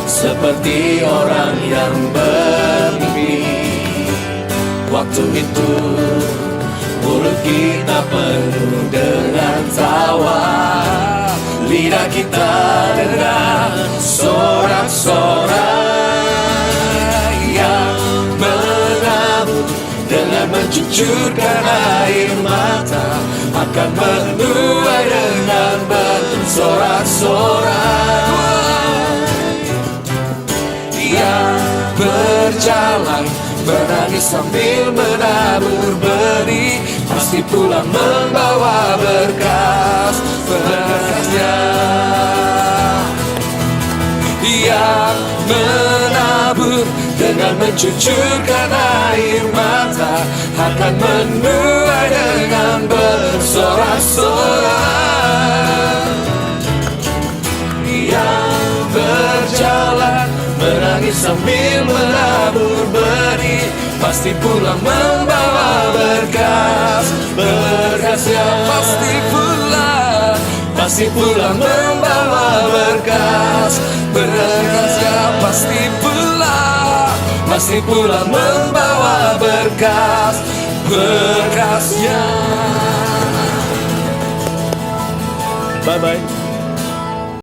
seperti orang yang bermimpi. Waktu itu mulut kita penuh dengan tawa, lidah kita dengan sorak-sorak yang menabur dengan mencucurkan air mata, akan menuai dengan bersorak-sorak. Yang berjalan menangis sambil menabur benih, pasti pulang membawa berkasnya. Yang menabur dengan mencucurkan air mata, akan menuai dengan bersorak-sorak. Yang berjalan menangis sambil menabur benih, pasti pulang membawa berkasnya. Pasti pulang membawa berkasnya. Pasti pulang membawa berkasnya. Bye-bye.